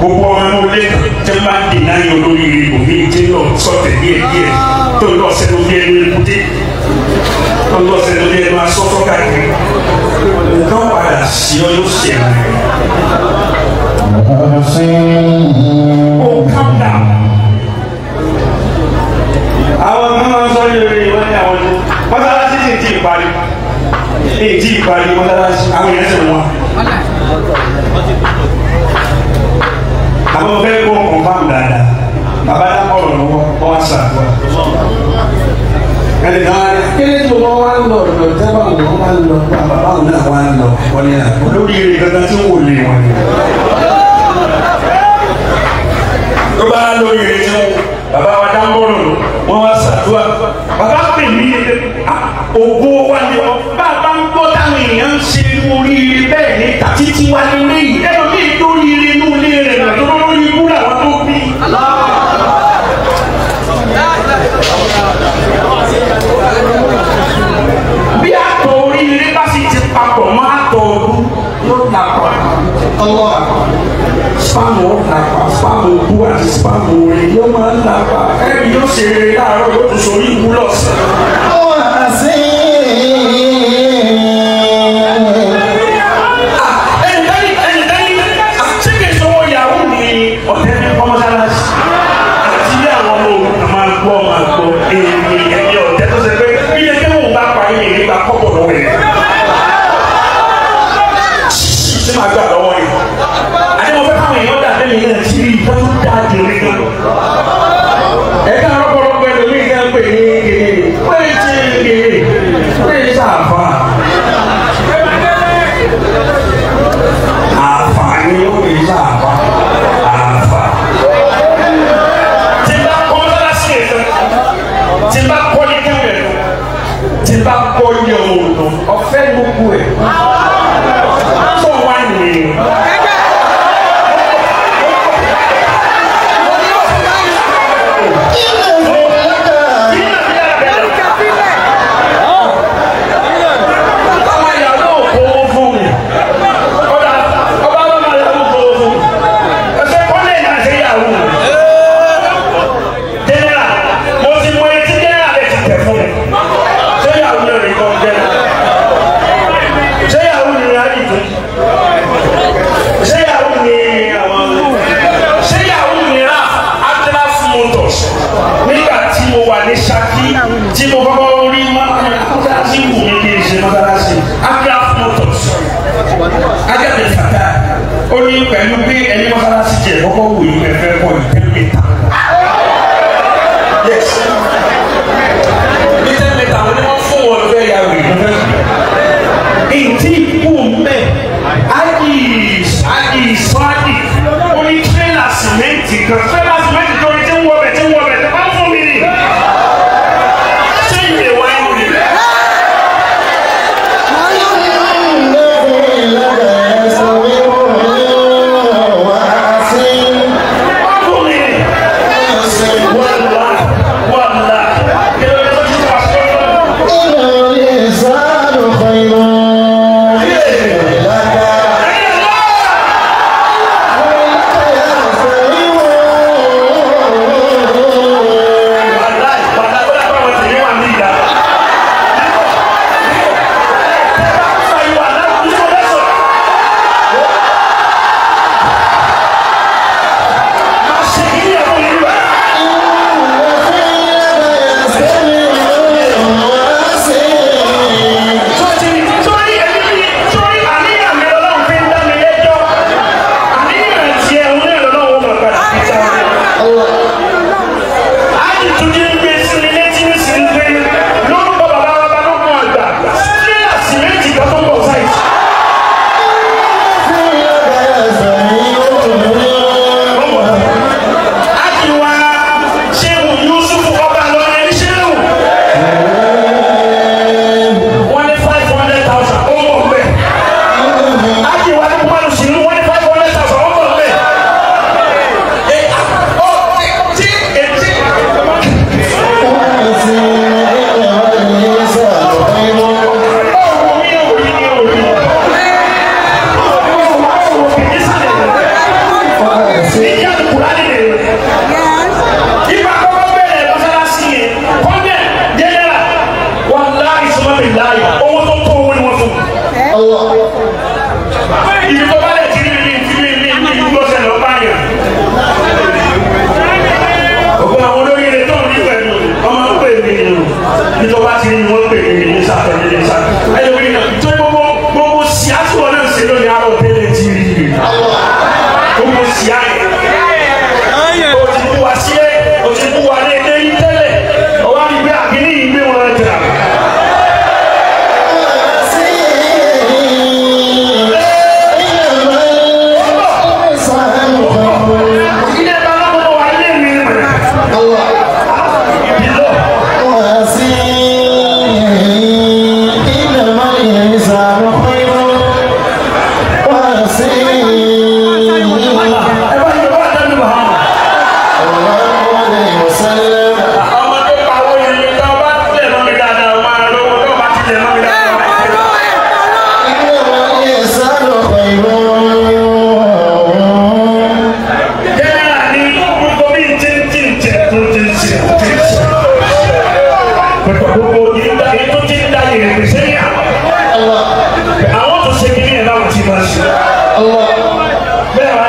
gbogbo ọmọ inú ilé tí wọ́n bá ń dènà yín olórí òfin tí lọ sọ̀tẹ̀ díẹ̀ tó lọ sẹ́nu bí ẹnu èkúté tó lọ sẹ́nu bí ẹnu asọ́fọ́ káàkiri nǹkan padà sí ọ yóò ṣe ẹ̀. Oh, calm down. Àwọn ọmọ máa ń sọ yẹrẹ ìwọ́n ní àwọn ọdún mọ́sálásí sì ti ìparí mọ́sálásí àwọn èèyàn sì wọ́n. Àwọn ọ̀fẹ́ kó confam dáadáa bàbá yà kọ́ ọ̀rọ̀ lọ́wọ́ wọ́n wá sàdúrà. Ẹnì kan kéde tó wọ́n wá ń lọ ọ̀dọ̀ tẹ́wọ̀n wọ́n wá ń lọ bàbá òun náà wá ń lọ wọ́n ní àná olórí eré kankan tí wò lè wọ́n ni. Tó bá lórí eré tí bàbá wa dá ń bọ̀ lọ́dọ̀ wọ́n wá sàdúrà bàbá pè mí ògo wa ni ọ bàbá ń gbọ́ táwọn èèyàn ń ṣe oríire bẹ́ẹ̀ ní tàbí tí wá nílé yìí ẹnu mi lórí ire inú ilé rẹ̀ náà tó lórí ibú làwọn tó bí. Bí àtọ̀ oríire bá sì ti papọ̀ mọ́ àtọ̀ ọdún yóò dàpọ̀ spamu nàpà spamu bú àti spamu rẹ̀ yóò máa ń nàpà ẹ̀rí yóò ṣe eré láàárọ̀ yóò tún sọ orí ìwúlọ̀ sí.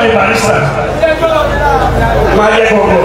di barista. Máa jẹ́ kọ̀ọ̀kan.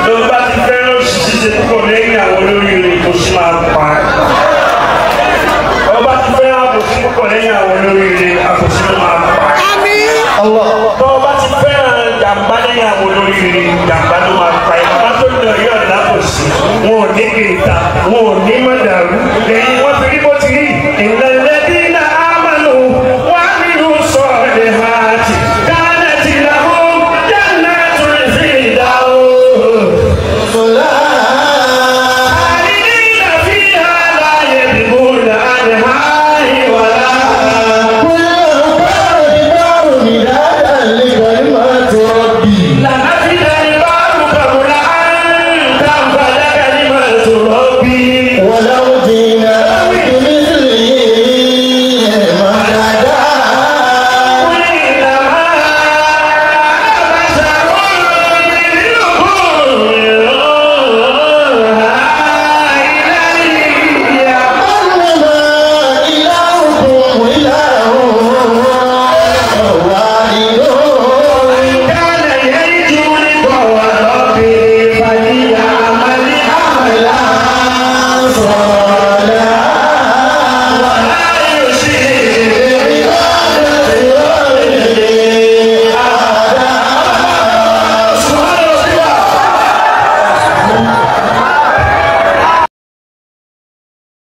Ló bá ti fẹ́ràn òṣìṣẹ́ púpọ̀ lẹ́yìn àwọn olórí